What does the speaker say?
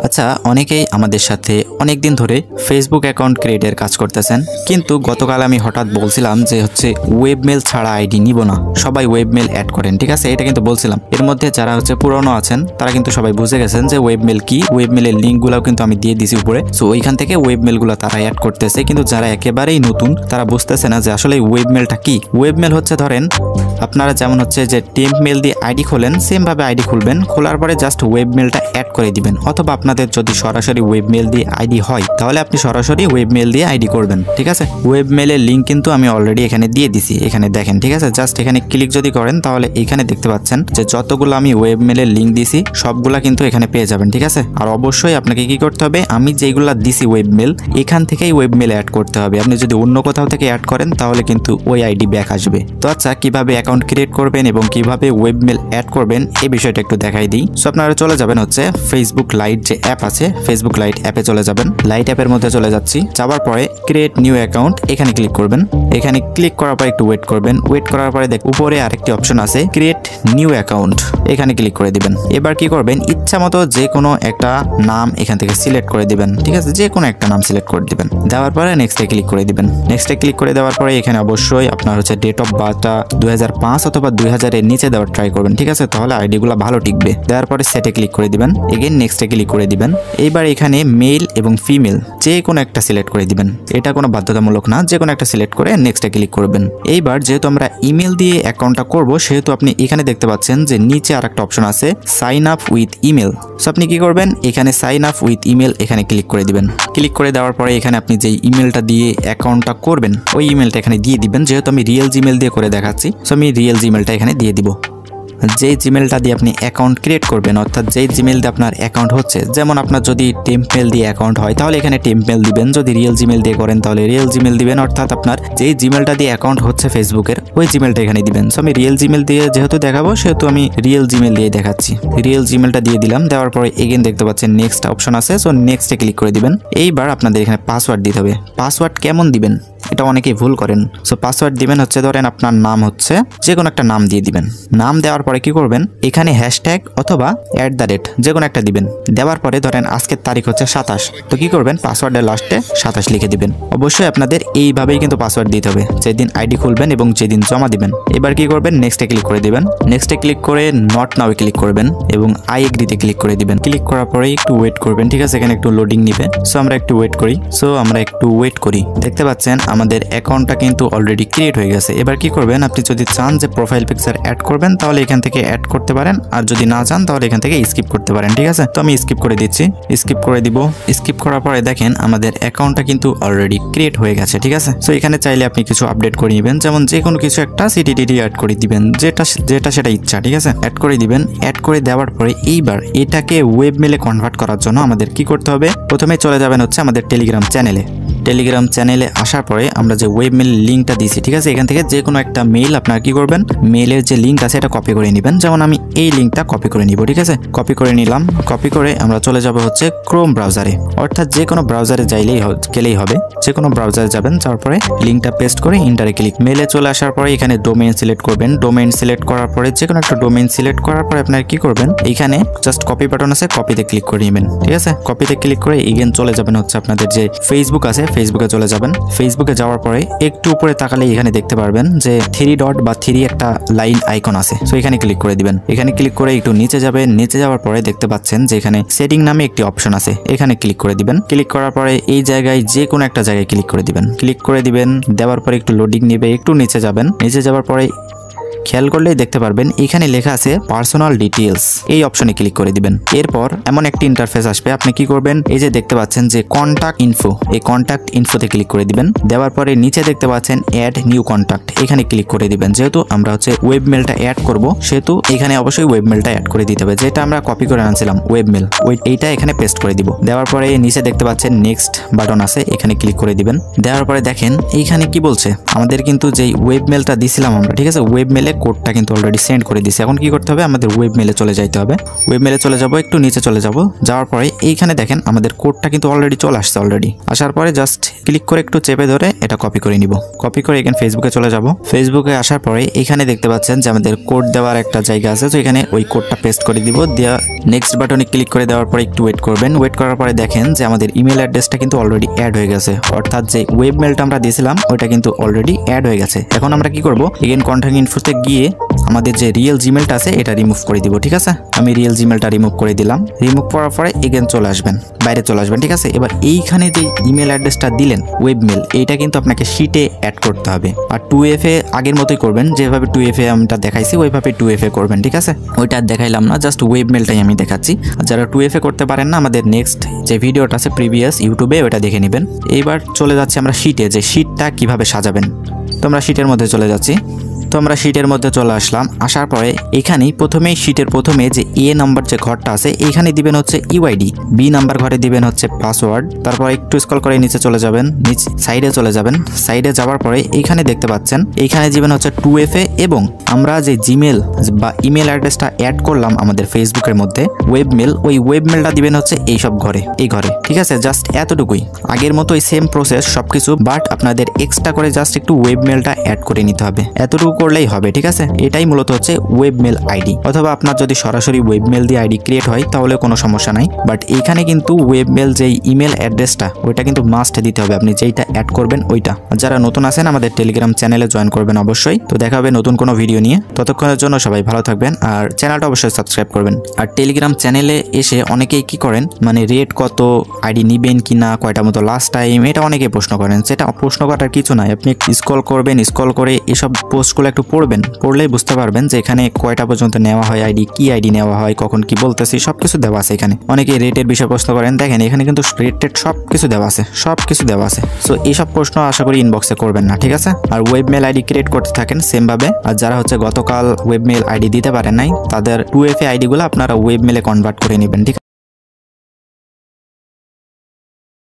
আচ্ছা, অনেকেই আমাদের সাথে অনেক দিন ধরে ফেসবুক অ্যাকাউন্ট ক্রিয়েটের কাজ করতেছেন, কিন্তু গতকাল আমি হঠাৎ বলছিলাম যে ওয়েবমেল ছাড়া আইডি নিব না, সবাই ওয়েবমেল অ্যাড করেন, ঠিক আছে, এটা কিন্তু বলছিলাম। এর মধ্যে যারা পুরনো আছেন তারা কিন্তু সবাই বুঝে গেছেন যে ওয়েবমেল কি। ওয়েবমেলের লিঙ্কগুলোও কিন্তু আমি দিয়ে দিছি উপরে। সো ওইখান থেকে ওয়েবমেলগুলো তারা অ্যাড করতেছে, কিন্তু যারা একেবারেই নতুন তারা বুঝতেছে না যে আসলে ওয়েবমেলটা কি। ওয়েবমেল হচ্ছে, ধরেন আপনারা যেমন যে টেম্প মেল দিয়ে আইডি খোলেন, সেম ভাবে আইডি খুলবেন, খোলার পরে জাস্ট ওয়েবমেলটা অ্যাড করে দিবেন। অথবা আপনাদের যদি সরাসরি ওয়েবমেল দিয়ে আইডি হয় তাহলে আপনি সরাসরি ওয়েবমেল দিয়ে আইডি করবেন, ঠিক আছে। ওয়েবমেলের লিঙ্ক কিন্তু আমি অলরেডি এখানে দিয়ে দিছি, এখানে দেখেন, ঠিক আছে। জাস্ট এখানে ক্লিক যদি করেন তাহলে এখানে দেখতে পাচ্ছেন যে যতগুলো আমি ওয়েবমেলের লিঙ্ক দিছি সবগুলা কিন্তু এখানে পেয়ে যাবেন, ঠিক আছে। আর অবশ্যই আপনাকে কি করতে হবে, আমি যেগুলা দিছি ওয়েবমেল, এখান থেকেই ওয়েবমেল অ্যাড করতে হবে। আপনি যদি অন্য কোথাও থেকে অ্যাড করেন তাহলে কিন্তু ওই আইডি ব্যাক আসবে। তো আচ্ছা, কিভাবে অ্যাকাউন্ট ক্রিয়েট করবেন এবং কিভাবে ওয়েবমেল অ্যাড করবেন এই বিষয়টা একটু দেখাই দিই। সো আপনারা চলে যাবেন ফেসবুক লাইট যে অ্যাপ আছে, ফেসবুক লাইট অ্যাপে চলে যাবেন। লাইট অ্যাপের মধ্যে চলে যাচ্ছি, যাওয়ার পরে ক্রিয়েট নিউ অ্যাকাউন্ট, এখানে ক্লিক করবেন। এখানে ক্লিক করার পর একটু ওয়েট করবেন। ওয়েট করার পরে দেখ উপরে আরেকটি অপশন আছে ক্রিয়েট নিউ অ্যাকাউন্ট, এখানে ক্লিক করে দিবেন। এবার কি করবেন, ইচ্ছা মতো যে কোনো একটা নাম এখান থেকে সিলেক্ট করে দিবেন, ঠিক আছে, যে কোনো একটা নাম সিলেক্ট করে দিবেন। দেওয়ার পরে নেক্সটে ক্লিক করে দিবেন। নেক্সটে ক্লিক করে দেওয়ার পরে এখানে অবশ্যই আপনার ডেট অফ বার্থটা 2005 অথবা 2000 এর নিচে দেওয়ার ট্রাই করবেন, ঠিক আছে, তাহলে আইডিগুলো ভালো টিকবে। দেওয়ার পরে সেটে ক্লিক করে দিবেন। এগেন নেক্সটে ক্লিক করে দিবেন। এইবার এখানে মেল এবং ফিমেল যে কোনো একটা সিলেক্ট করে দিবেন, এটা কোনো বাধ্যতামূলক না, যে কোনো একটা সিলেক্ট করে নেক্সটে ক্লিক করবেন। এইবার যেহেতু আমরা ইমেল দিয়ে অ্যাকাউন্টটা করব, সেহেতু আপনি এখানে দেখতে পাচ্ছেন যে নিচে আরেকটা অপশন আছে sign up with email. So আপনি কি করবেন, এখানে সাইন আপ উইথ ইমেল এখানে ক্লিক করে দিবেন। ক্লিক করে দেওয়ার পরে এখানে আপনি যে ইমেলটা দিয়ে অ্যাকাউন্টটা করবেন ওই ইমেলটা এখানে দিয়ে দিবেন। যেহেতু আমি রিয়েল জিমেল দিয়ে করে দেখাচ্ছি, সো আমি রিয়েল জিমেলটা এখানে দিয়ে দিব। যেই জিমেলটা দিয়ে আপনি অ্যাকাউন্ট ক্রিয়েট করবেন, অর্থাৎ যেই জিমেল দিয়ে আপনার অ্যাকাউন্ট হচ্ছে, যেমন আপনার যদি টেম্প মেল দিয়ে অ্যাকাউন্ট হয় তাহলে এখানে টেম্প মেল দিবেন, যদি রিয়েল জিমেল দিয়ে করেন তাহলে রিয়েল জিমেল দিবেন, অর্থাৎ আপনার যেই জিমেলটা দিয়ে অ্যাকাউন্ট হচ্ছে ফেসবুকের ওই জিমেলটা এখানে দিবেন। সো আমি রিয়েল জিমেল দিয়ে যেহেতু দেখাবো সেহেতু আমি রিয়েল জিমেল দিয়ে দেখাচ্ছি। রিয়েল জিমেলটা দিয়ে দিলাম। দেওয়ার পরে এগেন দেখতে পাচ্ছেন নেক্সট অপশন আছে, সো নেক্সটে ক্লিক করে দিবেন। এইবার আপনাদের এখানে পাসওয়ার্ড দিতে হবে। পাসওয়ার্ড কেমন দিবেন এটা অনেকেই ভুল করেন। সো পাসওয়ার্ড দিবেন ধরেন আপনার নাম যে কোনো একটা নাম দিয়ে দিবেন। নাম দেওয়ার পরে কি করবেন, এখানে হ্যাশট্যাগ অথবা @ যে কোনো একটা দিবেন। দেওয়ার পরে ধরেন আজকের তারিখ হচ্ছে 27, তো কি করবেন, পাসওয়ার্ডের লাস্টে 27 লিখে দিবেন। অবশ্যই আপনাদের এইভাবেই কিন্তু পাসওয়ার্ড দিতে হবে যেদিন আইডি খুলবেন এবং যেদিন জমা দিবেন। এবার কি করবেন, নেক্সটে ক্লিক করে দিবেন। নেক্সটে ক্লিক করে নট নাও ক্লিক করবেন এবং আই এগ্রিতে ক্লিক করে দিবেন। ক্লিক করার পরে একটু ওয়েট করবেন, ঠিক আছে, এখানে একটু লোডিং নিবে। সো আমরা একটু ওয়েট করি। দেখতে পাচ্ছেন আমাদের অ্যাকাউন্টটা কিন্তু অলরেডি ক্রিয়েট হয়ে গেছে। এবার কি করবেন, আপনি যদি চান যে প্রোফাইল পিকচার অ্যাড করবেন তাহলে এখান থেকে অ্যাড করতে পারেন, আর যদি না চান তাহলে এখান থেকে স্কিপ করতে পারেন, ঠিক আছে। তো আমি স্কিপ করে দিচ্ছি, স্কিপ করে দিব। স্কিপ করার পরে দেখেন আমাদের অ্যাকাউন্টটা কিন্তু অলরেডি ক্রিয়েট হয়ে গেছে, ঠিক আছে। সো এখানে চাইলে আপনি কিছু আপডেট করে নেবেন, যেমন যে কোনো কিছু একটা সিটিডিডি অ্যাড করে দিবেন, যেটা সেটা ইচ্ছা, ঠিক আছে, অ্যাড করে দিবেন। অ্যাড করে দেওয়ার পরে এইবার এটাকে ওয়েবমেলে কনভার্ট করার জন্য আমাদের কি করতে হবে, প্রথমে চলে যাবেন আমাদের টেলিগ্রাম চ্যানেলে আসার পরে আমরা যে ওয়েবমেল লিঙ্কটা দিয়েছি, ঠিক আছে, এখান থেকে যে কোনো একটা মেইল আপনারা কি করবেন, মেইলের যে লিঙ্ক আছে এটা কপি করে নেবেন। যেমন আমি এই লিঙ্কটা কপি করে নিব, ঠিক আছে, কপি করে নিলাম। কপি করে আমরা চলে যাব ক্রোম ব্রাউজারে, অর্থাৎ যে কোনো ব্রাউজারে গেলেই হবে। যে কোনো ব্রাউজারে যাবেন, যাওয়ার পরে লিঙ্কটা পেস্ট করে ইন্টারে ক্লিক। মেইলে চলে আসার পরে এখানে ডোমেইন সিলেক্ট করবেন। ডোমেইন সিলেক্ট করার পরে যে কোনো একটা ডোমেইন সিলেক্ট করার পরে আপনারা কি করবেন, এখানে জাস্ট কপি বাটন আছে, কপিতে ক্লিক করে নেবেন, ঠিক আছে। কপিতে ক্লিক করে এগেন চলে যাবেন আপনাদের যে ফেসবুক আছে, ফেসবুকে চলে যাবেন। ফেসবুকে যাওয়ার পরে একটু উপরে তাকালে এখানে দেখতে পারবেন যে 3 ডট বা 3 একটা লাইন আইকন আছে, সো এখানে ক্লিক করে দিবেন। এখানে ক্লিক করে একটু নিচে যাবেন। নিচে যাওয়ার পরে দেখতে পাচ্ছেন যে এখানে সেটিং নামে একটি অপশন আছে, এখানে ক্লিক করে দিবেন। ক্লিক করার পরে এই জায়গায় যে কোনো একটা জায়গায় ক্লিক করে দিবেন। ক্লিক করে দিবেন, দেওয়ার পরে একটু লোডিং নেবে, একটু নিচে যাবেন। নিচে যাওয়ার পরে খেয়াল করলেই দেখতে পারবেন এখানে লেখা আছে পার্সোনাল ডিটেইলস, এই অপশনে ক্লিক করে দিবেন। এরপর এমন একটি ইন্টারফেস আসবে, আপনি কি করবেন, এই যে দেখতে পাচ্ছেন যে কন্টাক্ট ইনফো, এই কন্টাক্ট ইনফোতে ক্লিক করে দিবেন। দেওয়ার পরে নিচে দেখতে পাচ্ছেন অ্যাড নিউ কন্টাক্ট, এখানে ক্লিক করে দিবেন। যেহেতু আমরা ওয়েবমেলটা অ্যাড করব সেহেতু এখানে অবশ্যই ওয়েবমেলটা অ্যাড করে দিতে হবে, যেটা আমরা কপি করে আনছিলাম ওয়েবমেল, এইটা এখানে পেস্ট করে দিব। দেওয়ার পরে নিচে দেখতে পাচ্ছেন নেক্সট বাটন আছে, এখানে ক্লিক করে দিবেন। দেওয়ার পরে দেখেন এইখানে কি বলছে, আমাদের কিন্তু যেই ওয়েবমেলটা দিছিলাম আমরা, ঠিক আছে, ওয়েবমেলে কোডটা কিন্তু অলরেডি সেন্ড করে দিয়েছে। এখন কি করতে হবে, আমাদের ওয়েব মেলে চলে যাইতে হবে। ওয়েব মেলে চলে যাব, একটু নিচে চলে যাব, যাওয়ার পরে এইখানে দেখেন আমাদের কোডটা কিন্তু অলরেডি চলে আসছে। অলরেডি আসার পরে জাস্ট ক্লিক করে একটু চেপে ধরে এটা কপি করে নিব। কপি করে এখানে ফেসবুকে চলে যাব। ফেসবুকে আসার পরে এখানে দেখতে পাচ্ছেন যে আমাদের কোড দেওয়ার একটা জায়গা আছে, তো এখানে ওই কোডটা পেস্ট করে দিব। দেওয়া নেক্সট বাটনে ক্লিক করে দেওয়ার পরে একটু ওয়েট করবেন। ওয়েট করার পরে দেখেন যে আমাদের ইমেল অ্যাড্রেসটা কিন্তু অলরেডি অ্যাড হয়ে গেছে, অর্থাৎ যে ওয়েব মেলটা আমরা দিয়েছিলাম ওইটা কিন্তু অলরেডি অ্যাড হয়ে গেছে। এখন আমরা কি করব, এগেন কন্ট্যাক্ট ইনফোতে গিয়ে আমাদের যে রিয়েল জিমেলটা আছে এটা রিমুভ করে দিব। ঠিক আছে, আমি রিয়েল জিমেলটা রিমুভ করে দিলাম। রিমুভ করার পরে এগেন চলে আসবেন, বাইরে চলে আসবেন। ঠিক আছে, এবার এইখানে যে ইমেল অ্যাড্রেসটা দিলেন ওয়েব মেল, এইটা কিন্তু আপনাকে শিটে অ্যাড করতে হবে। আর 2FA আগের মতোই করবেন, যেভাবে 2FA আমরা দেখাইছি ওইভাবে 2FA করবেন। ঠিক আছে, ওইটা দেখাইলাম না, জাস্ট ওয়েব মেলটাই আমি দেখাচ্ছি। আর যারা 2FA করতে পারেন না, আমাদের নেক্সট যে ভিডিওটা আছে প্রিভিয়াস ইউটিউবে ওইটা দেখে নেবেন। এইবার চলে যাচ্ছি আমরা শিটে, যে শিটটা কিভাবে সাজাবেন। তো আমরা শিটের মধ্যে চলে যাচ্ছি। তো আমরা শিটের মধ্যে চলে আসলাম। আসার পরে এখানেই প্রথমেই শিটের প্রথমে যে এ নাম্বার যে ঘরটা আছে এইখানে দিবেন হচ্ছে ইউআইডি, বি নাম্বার ঘরে দিবেন হচ্ছে পাসওয়ার্ড। তারপর একটু স্ক্রল করে নিচে চলে যাবেন, নিচে সাইডে চলে যাবেন। সাইডে যাওয়ার পরে এইখানে দেখতে পাচ্ছেন এইখানে দিবেন হচ্ছে 2FA, এবং আমরা যে জিমেল বা ইমেল অ্যাড্রেসটা অ্যাড করলাম আমাদের ফেসবুকের মধ্যে ওয়েব মেল, ওই ওয়েব মেলটা দিবেন হচ্ছে এইসব ঘরে, এই ঘরে। ঠিক আছে, জাস্ট এতটুকুই, আগের মতোই সেম প্রসেস সবকিছু, বাট আপনাদের এক্সট্রা করে জাস্ট একটু ওয়েব মেলটা অ্যাড করে নিতে হবে। এতটুকু করলেই হবে। ঠিক আছে, এটাই মূলত হচ্ছে ওয়েব মেল আইডি, অথবা আপনার যদি সরাসরি ওয়েব মেল দিয়ে আইডি ক্রিয়েট হয় তাহলে কোনো সমস্যা নাই। বাট এইখানে কিন্তু ওয়েব মেল যেই ইমেল অ্যাড্রেসটা ওইটা কিন্তু মাস্ট দিতে হবে, আপনি যেইটা অ্যাড করবেন ওইটা। আর যারা নতুন আছেন আমাদের টেলিগ্রাম চ্যানেলে জয়েন করবেন অবশ্যই। তো দেখা হবে নতুন কোনো ভিডিও নিয়ে, ততক্ষণের জন্য সবাই ভালো থাকবেন আর চ্যানেলটা অবশ্যই সাবস্ক্রাইব করবেন। আর টেলিগ্রাম চ্যানেলে এসে অনেকেই কি করেন, মানে রেট কত, আইডি নিবেন কিনা, কয়টা মতো লাস্ট টাইম, এটা অনেকেই প্রশ্ন করেন। সেটা প্রশ্ন করার কিছু নাই, আপনি স্ক্রল করবেন, স্ক্রল করে এসব পোস্টগুলো একটু পড়বেন, পড়লেই বুঝতে পারবেন যে এখানে কয়টা পর্যন্ত নেওয়া হয় আইডি, কি আইডি নেওয়া হয়, কখন কি বলতেছি সবকিছু দেওয়া আছে এখানে। অনেকে রেটের বিষয়ে প্রশ্ন করেন, দেখেন এখানে কিন্তু রেটেড সবকিছু দেওয়া আছে, সবকিছু দেওয়া আছে। সো এইসব প্রশ্ন আশা করি ইনবক্সে করবেন না। ঠিক আছে, আর ওয়েব মেল আইডি ক্রিয়েট করতে থাকেন সেম ভাবে। আর যারা হচ্ছে গতকাল ওয়েব মেল আইডি দিতে পারেন নাই, তাদের 2FA আইডি গুলো আপনারা ওয়েব মেলে কনভার্ট করে নেবেন। ঠিক